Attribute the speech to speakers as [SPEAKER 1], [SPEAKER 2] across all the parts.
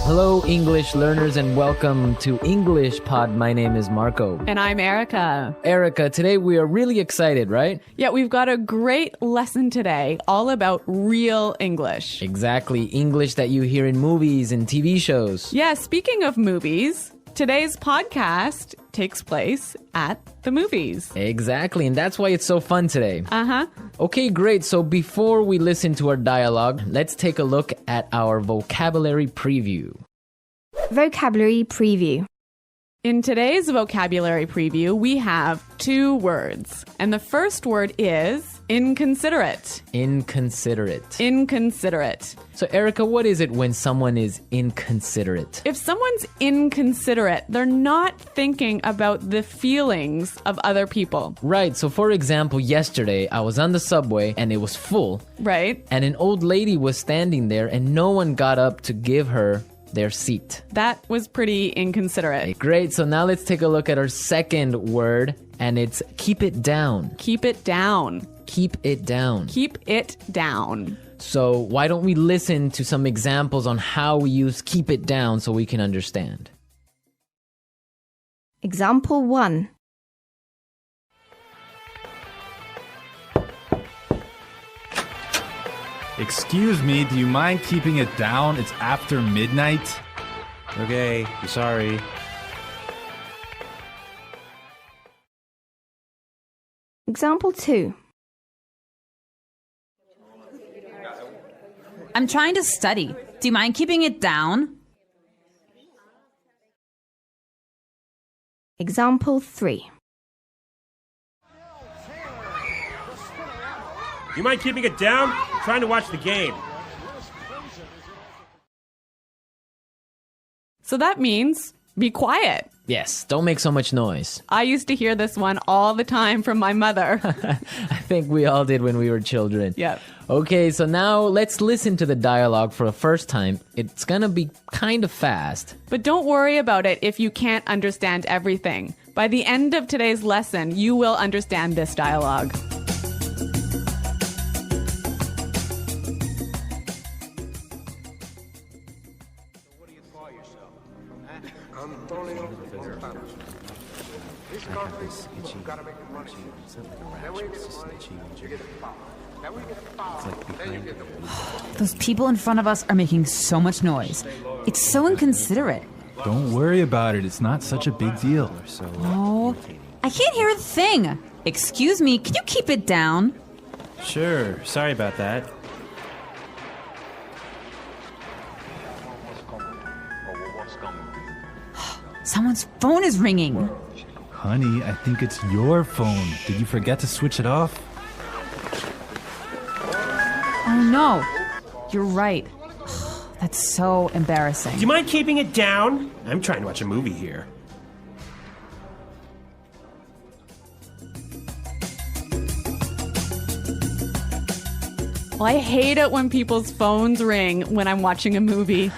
[SPEAKER 1] Hello, English learners, and welcome to English Pod. My name is Marco.
[SPEAKER 2] And I'm Erica.
[SPEAKER 1] Erica, today we are really excited, right?
[SPEAKER 2] Yeah, we've got a great lesson today all about real English.
[SPEAKER 1] Exactly. English that you hear in movies and TV shows.
[SPEAKER 2] Yeah, speaking of movies, today's podcast takes place at the movies.
[SPEAKER 1] Exactly, and that's why it's so fun today.
[SPEAKER 2] Uh-huh.
[SPEAKER 1] Okay, great. So before we listen to our dialogue, let's take a look at our vocabulary preview.
[SPEAKER 3] Vocabulary preview.
[SPEAKER 2] In today's vocabulary preview, we have two words. And the first word is inconsiderate.
[SPEAKER 1] Inconsiderate.
[SPEAKER 2] Inconsiderate.
[SPEAKER 1] So, Erica, what is it when someone is inconsiderate?
[SPEAKER 2] If someone's inconsiderate, they're not thinking about the feelings of other people.
[SPEAKER 1] Right. So, for example, yesterday I was on the subway and it was full.
[SPEAKER 2] Right?
[SPEAKER 1] And an old lady was standing there and no one got up to give her their seat.
[SPEAKER 2] That was pretty inconsiderate.
[SPEAKER 1] Great. So now let's take a look at our second word, and it's keep it down.
[SPEAKER 2] Keep it down.
[SPEAKER 1] Keep it down.
[SPEAKER 2] Keep it down.
[SPEAKER 1] So why don't we listen to some examples on how we use keep it down so we can understand?
[SPEAKER 3] Example 1.
[SPEAKER 4] Excuse me, do you mind keeping it down? It's after midnight.
[SPEAKER 5] Okay, I'm sorry.
[SPEAKER 3] Example 2.
[SPEAKER 6] I'm trying to study. Do you mind keeping it down?
[SPEAKER 3] Example 3.
[SPEAKER 5] You mind keeping it down? I'm trying to watch the game.
[SPEAKER 2] So that means be quiet.
[SPEAKER 1] Yes, don't make so much noise.
[SPEAKER 2] I used to hear this one all the time from my mother.
[SPEAKER 1] I think we all did when we were children.
[SPEAKER 2] Yep.
[SPEAKER 1] Okay, so now let's listen to the dialogue for the first time. It's gonna be kind of fast.
[SPEAKER 2] But don't worry about it if you can't understand everything. By the end of today's lesson, you will understand this dialogue.
[SPEAKER 6] Those people in front of us are making so much noise. It's so inconsiderate.
[SPEAKER 4] Don't worry about it. It's not such a big deal.
[SPEAKER 6] Oh, I can't hear a thing. Excuse me, can you keep it down?
[SPEAKER 5] Sure, sorry about that.
[SPEAKER 6] Someone's phone is ringing.
[SPEAKER 4] Honey, I think it's your phone. Did you forget to switch it off?
[SPEAKER 6] Oh no, you're right. That's so embarrassing.
[SPEAKER 5] Do you mind keeping it down? I'm trying to watch a movie here.
[SPEAKER 2] Well, I hate it when people's phones ring when I'm watching a movie.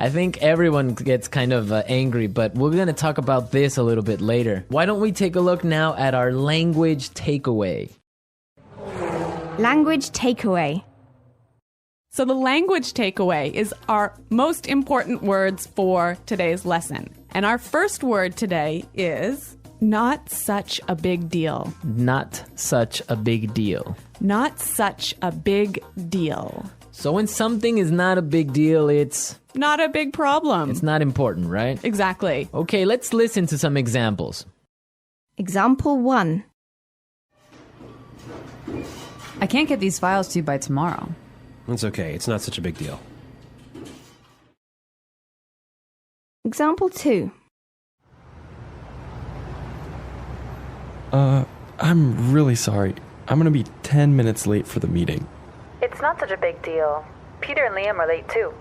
[SPEAKER 1] I think everyone gets kind of angry, but we're going to talk about this a little bit later. Why don't we take a look now at our language takeaway?
[SPEAKER 3] Language takeaway.
[SPEAKER 2] So the language takeaway is our most important words for today's lesson. And our first word today is not such a big deal.
[SPEAKER 1] Not such a big deal.
[SPEAKER 2] Not such a big deal.
[SPEAKER 1] So when something is not a big deal, it's
[SPEAKER 2] Not a big problem.
[SPEAKER 1] not important, right?
[SPEAKER 2] Exactly.
[SPEAKER 1] Okay, let's listen to some examples.
[SPEAKER 3] Example 1.
[SPEAKER 6] I can't get these files to you by tomorrow.
[SPEAKER 5] It's okay, it's not such a big deal.
[SPEAKER 3] Example 2.
[SPEAKER 7] I'm really sorry. I'm gonna be 10 minutes late for the meeting.
[SPEAKER 8] It's not such a big deal. Peter and Liam are late too.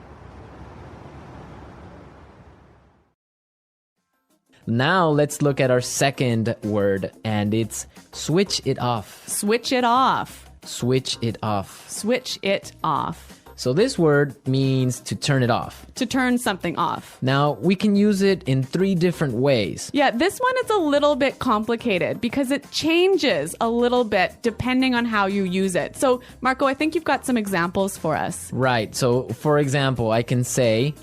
[SPEAKER 1] Now let's look at our second word, and it's switch it off.
[SPEAKER 2] Switch it off.
[SPEAKER 1] Switch it off.
[SPEAKER 2] Switch it off.
[SPEAKER 1] So this word means to turn it off.
[SPEAKER 2] To turn something off.
[SPEAKER 1] Now, we can use it in 3 different ways.
[SPEAKER 2] Yeah, this one is a little bit complicated because it changes a little bit depending on how you use it. So, Marco, I think you've got some examples for us.
[SPEAKER 1] Right. So, for example, I can say,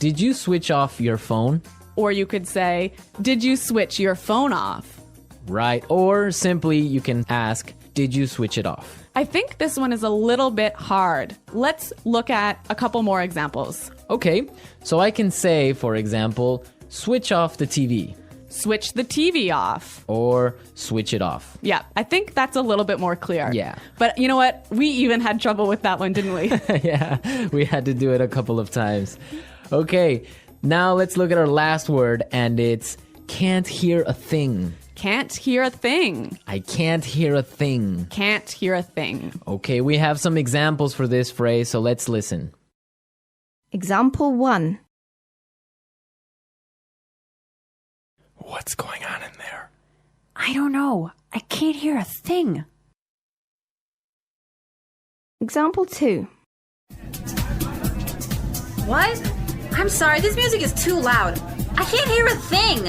[SPEAKER 1] did you switch off your phone?
[SPEAKER 2] Or you could say, did you switch your phone off?
[SPEAKER 1] Right. Or simply you can ask, did you switch it off?
[SPEAKER 2] I think this one is a little bit hard. Let's look at a couple more examples.
[SPEAKER 1] Okay, so I can say, for example, switch off the TV.
[SPEAKER 2] Switch the TV off.
[SPEAKER 1] Or switch it off.
[SPEAKER 2] Yeah, I think that's a little bit more clear.
[SPEAKER 1] Yeah.
[SPEAKER 2] But you know what? We even had trouble with that one, didn't we?
[SPEAKER 1] Yeah, we had to do it a couple of times. Okay, now let's look at our last word, and it's can't hear a thing.
[SPEAKER 2] Can't hear a thing.
[SPEAKER 1] I can't hear a thing.
[SPEAKER 2] Can't hear a thing.
[SPEAKER 1] Okay, we have some examples for this phrase, so let's listen.
[SPEAKER 3] Example 1.
[SPEAKER 7] What's going on in there?
[SPEAKER 6] I don't know. I can't hear a thing.
[SPEAKER 3] Example 2.
[SPEAKER 9] What? I'm sorry, this music is too loud. I can't hear a thing.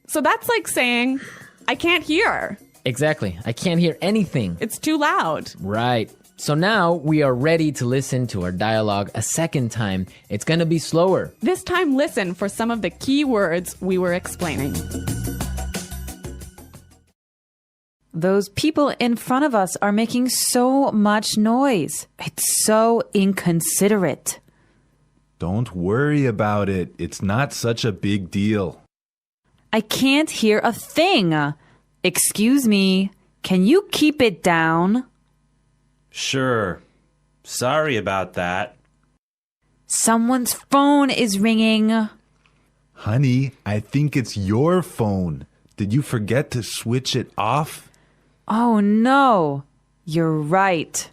[SPEAKER 2] So that's like saying, I can't hear.
[SPEAKER 1] Exactly, I can't hear anything.
[SPEAKER 2] It's too loud.
[SPEAKER 1] Right. So now we are ready to listen to our dialogue a second time. It's going to be slower.
[SPEAKER 2] This time, listen for some of the key words we were explaining.
[SPEAKER 6] Those people in front of us are making so much noise. It's so inconsiderate.
[SPEAKER 4] Don't worry about it. It's not such a big deal.
[SPEAKER 6] I can't hear a thing. Excuse me, can you keep it down?
[SPEAKER 5] Sure. Sorry about that.
[SPEAKER 6] Someone's phone is ringing.
[SPEAKER 4] Honey, I think it's your phone. Did you forget to switch it off?
[SPEAKER 6] Oh no, you're right.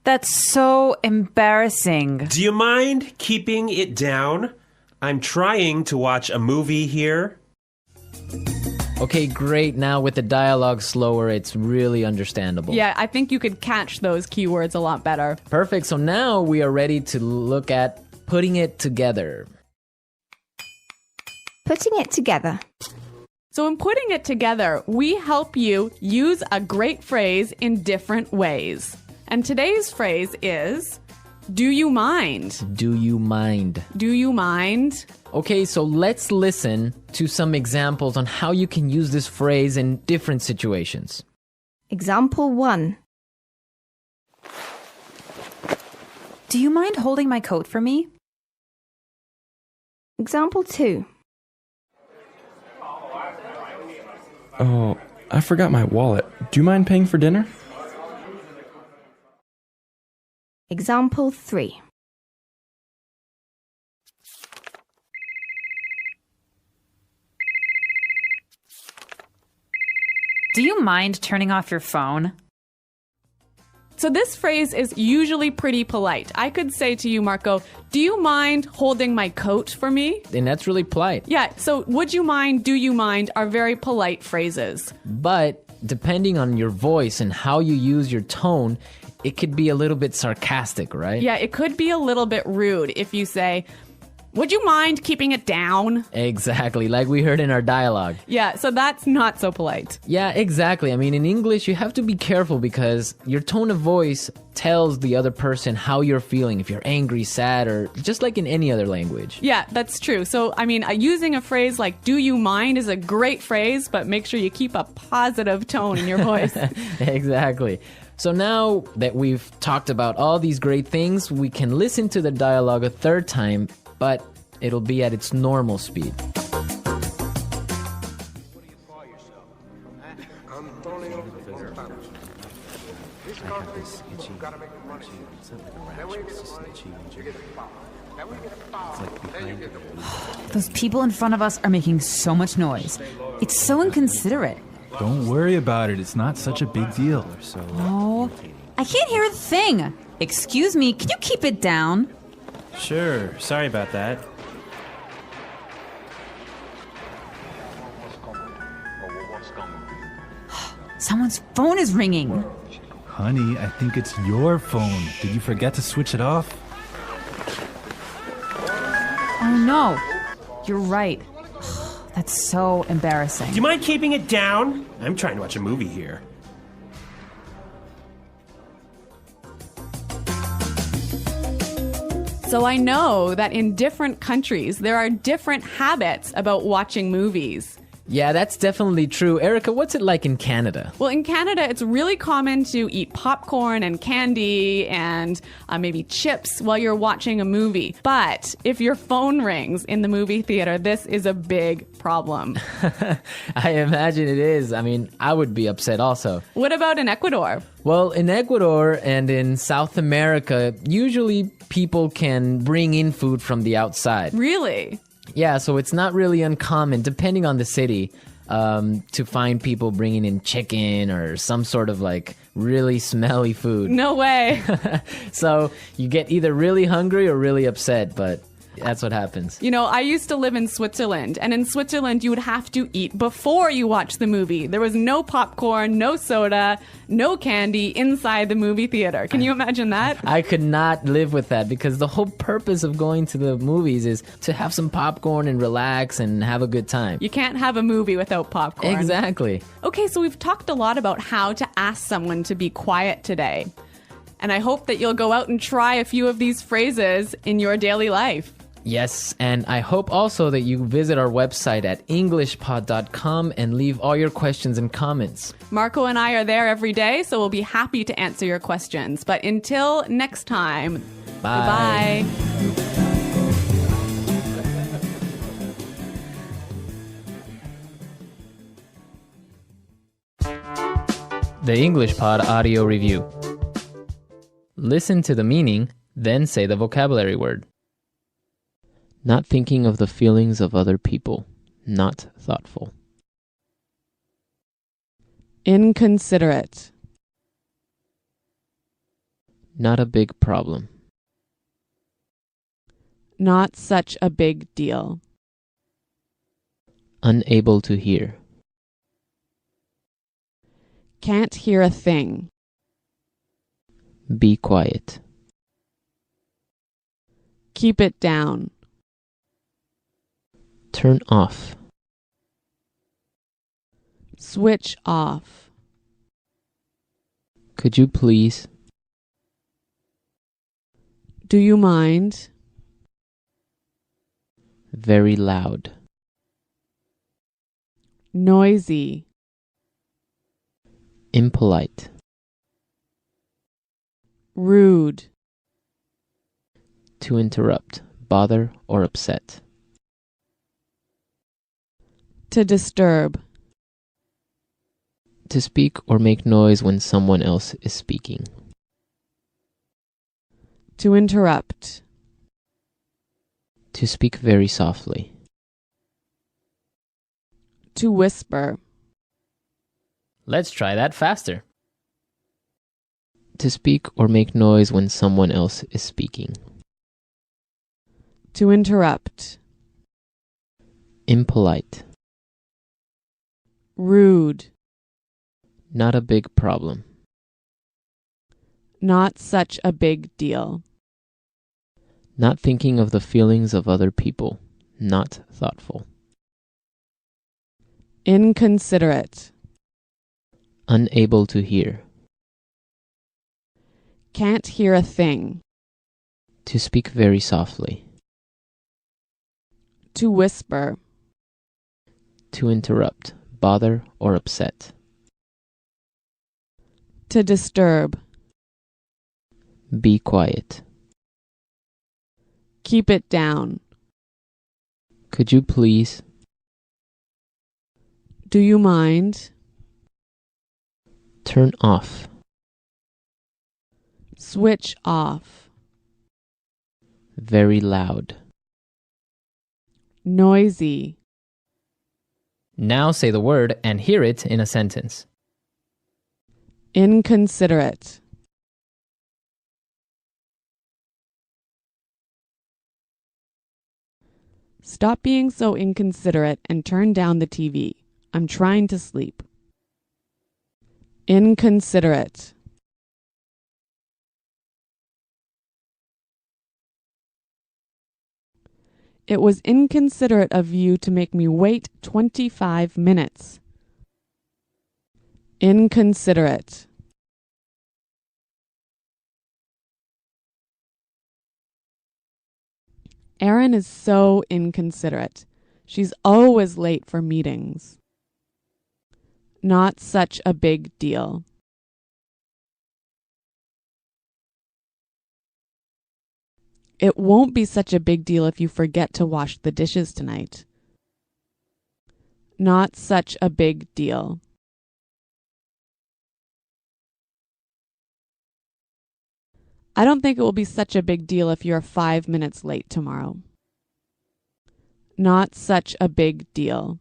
[SPEAKER 6] That's so embarrassing.
[SPEAKER 5] Do you mind keeping it down? I'm trying to watch a movie here.
[SPEAKER 1] Okay, great. Now with the dialogue slower, it's really understandable.
[SPEAKER 2] Yeah, I think you could catch those keywords a lot better.
[SPEAKER 1] Perfect. So now we are ready to look at putting it together.
[SPEAKER 3] Putting it together.
[SPEAKER 2] So in putting it together, we help you use a great phrase in different ways. And today's phrase is, do you mind?
[SPEAKER 1] Do you mind?
[SPEAKER 2] Do you mind?
[SPEAKER 1] Okay, so let's listen to some examples on how you can use this phrase in different situations.
[SPEAKER 3] Example 1.
[SPEAKER 6] Do you mind holding my coat for me?
[SPEAKER 3] Example 2.
[SPEAKER 7] Oh, I forgot my wallet. Do you mind paying for dinner?
[SPEAKER 3] Example 3.
[SPEAKER 6] Do you mind turning off your phone?
[SPEAKER 2] So this phrase is usually pretty polite. I could say to you, Marco, do you mind holding my coat for me?
[SPEAKER 1] And that's really polite.
[SPEAKER 2] Yeah, so would you mind, do you mind are very polite phrases.
[SPEAKER 1] But depending on your voice and how you use your tone, it could be a little bit sarcastic, right?
[SPEAKER 2] Yeah, it could be a little bit rude if you say, would you mind keeping it down?
[SPEAKER 1] Exactly, like we heard in our dialogue.
[SPEAKER 2] Yeah, so that's not so polite.
[SPEAKER 1] Yeah, exactly. I mean, in English, you have to be careful because your tone of voice tells the other person how you're feeling, if you're angry, sad, or just like in any other language.
[SPEAKER 2] Yeah, that's true. So, I mean, using a phrase like, do you mind is a great phrase, but make sure you keep a positive tone in your voice.
[SPEAKER 1] Exactly. So now that we've talked about all these great things, we can listen to the dialogue a third time, but it'll be at its normal speed.
[SPEAKER 6] Those people in front of us are making so much noise. It's so inconsiderate.
[SPEAKER 4] Don't worry about it. It's not such a big deal.
[SPEAKER 6] Oh, I can't hear a thing. Excuse me, can you keep it down?
[SPEAKER 5] Sure. Sorry about that.
[SPEAKER 6] Someone's phone is ringing.
[SPEAKER 4] Honey, I think it's your phone. Did you forget to switch it off?
[SPEAKER 6] Oh no, you're right. That's so embarrassing.
[SPEAKER 5] Do you mind keeping it down? I'm trying to watch a movie here.
[SPEAKER 2] So I know that in different countries, there are different habits about watching movies.
[SPEAKER 1] Yeah, that's definitely true. Erica, what's it like in Canada?
[SPEAKER 2] Well, in Canada, it's really common to eat popcorn and candy and maybe chips while you're watching a movie. But if your phone rings in the movie theater, this is a big problem.
[SPEAKER 1] I imagine it is. I mean, I would be upset also.
[SPEAKER 2] What about in Ecuador?
[SPEAKER 1] Well, in Ecuador and in South America, usually people can bring in food from the outside.
[SPEAKER 2] Really?
[SPEAKER 1] Yeah, so it's not really uncommon, depending on the city, to find people bringing in chicken or some sort of like really smelly food.
[SPEAKER 2] No way.
[SPEAKER 1] So you get either really hungry or really upset, but that's what happens.
[SPEAKER 2] You know, I used to live in Switzerland, and in Switzerland, you would have to eat before you watch the movie. There was no popcorn, no soda, no candy inside the movie theater. Can you imagine that?
[SPEAKER 1] I could not live with that because the whole purpose of going to the movies is to have some popcorn and relax and have a good time.
[SPEAKER 2] You can't have a movie without popcorn.
[SPEAKER 1] Exactly.
[SPEAKER 2] Okay, so we've talked a lot about how to ask someone to be quiet today. And I hope that you'll go out and try a few of these phrases in your daily life.
[SPEAKER 1] Yes, and I hope also that you visit our website at englishpod.com and leave all your questions and comments.
[SPEAKER 2] Marco and I are there every day, so we'll be happy to answer your questions. But until next time,
[SPEAKER 1] Bye. The English Pod Audio Review. Listen to the meaning, then say the vocabulary word. Not thinking of the feelings of other people. Not thoughtful.
[SPEAKER 2] inconsiderate,
[SPEAKER 1] Not a big problem.
[SPEAKER 2] not such a big deal,
[SPEAKER 1] Unable to hear.
[SPEAKER 2] can't hear a thing,
[SPEAKER 1] Be quiet.
[SPEAKER 2] keep it down,
[SPEAKER 1] Turn off.
[SPEAKER 2] switch off,
[SPEAKER 1] Could you please?
[SPEAKER 2] do you mind,
[SPEAKER 1] Very loud.
[SPEAKER 2] noisy,
[SPEAKER 1] Impolite.
[SPEAKER 2] rude,
[SPEAKER 1] To interrupt, bother, or upset.
[SPEAKER 2] to disturb,
[SPEAKER 1] To speak or make noise when someone else is speaking.
[SPEAKER 2] to interrupt,
[SPEAKER 1] To speak very softly.
[SPEAKER 2] to whisper,
[SPEAKER 1] Let's try that faster. To speak or make noise when someone else is speaking.
[SPEAKER 2] to interrupt,
[SPEAKER 1] Impolite.
[SPEAKER 2] rude,
[SPEAKER 1] Not a big problem.
[SPEAKER 2] not such a big deal,
[SPEAKER 1] Not thinking of the feelings of other people. Not thoughtful.
[SPEAKER 2] inconsiderate,
[SPEAKER 1] Unable to hear.
[SPEAKER 2] can't hear a thing,
[SPEAKER 1] To speak very softly.
[SPEAKER 2] to whisper,
[SPEAKER 1] To interrupt, bother, or upset.
[SPEAKER 2] to disturb,
[SPEAKER 1] Be quiet.
[SPEAKER 2] keep it down,
[SPEAKER 1] Could you please?
[SPEAKER 2] do you mind,
[SPEAKER 1] Turn off.
[SPEAKER 2] switch off,
[SPEAKER 1] Very loud.
[SPEAKER 2] noisy,
[SPEAKER 1] Now say the word and hear it in a sentence.
[SPEAKER 2] inconsiderate, stop being so inconsiderate and turn down the TV. I'm trying to sleep. Inconsiderate, it was inconsiderate of you to make me wait 25 minutes. Inconsiderate, Erin is so inconsiderate. She's always late for meetings. Not such a big deal. It won't be such a big deal if you forget to wash the dishes tonight. Not such a big deal. I don't think it will be such a big deal if you're 5 minutes late tomorrow. Not such a big deal.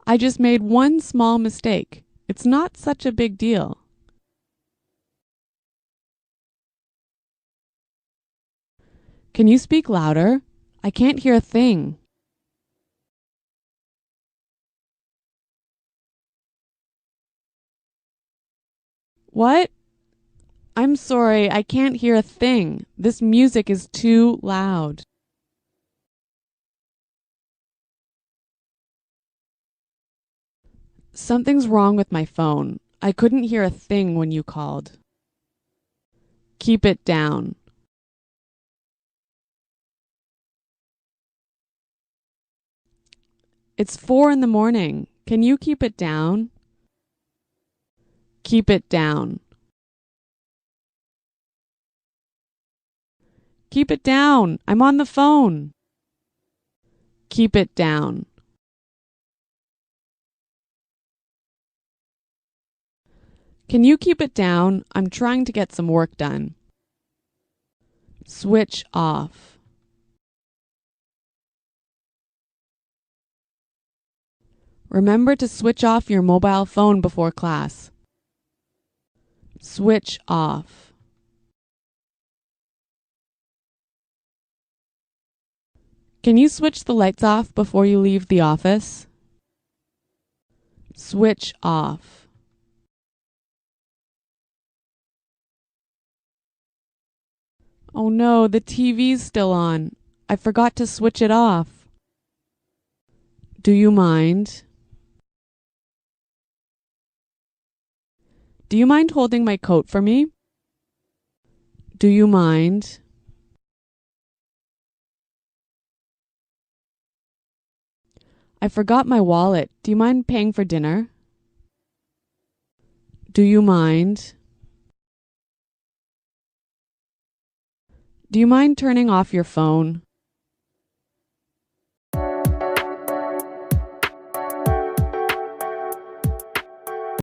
[SPEAKER 2] I just made one small mistake. It's not such a big deal. Can you speak louder? I can't hear a thing. What? I'm sorry, I can't hear a thing. This music is too loud. Something's wrong with my phone. I couldn't hear a thing when you called. Keep it down. It's 4 in the morning. Can you keep it down? Keep it down. Keep it down. I'm on the phone. Keep it down. Can you keep it down? I'm trying to get some work done. Switch off. Remember to switch off your mobile phone before class. Switch off. Can you switch the lights off before you leave the office? Switch off. Oh no, the TV's still on. I forgot to switch it off. Do you mind? Do you mind holding my coat for me? Do you mind? I forgot my wallet. Do you mind paying for dinner? Do you mind? Do you mind turning off your phone?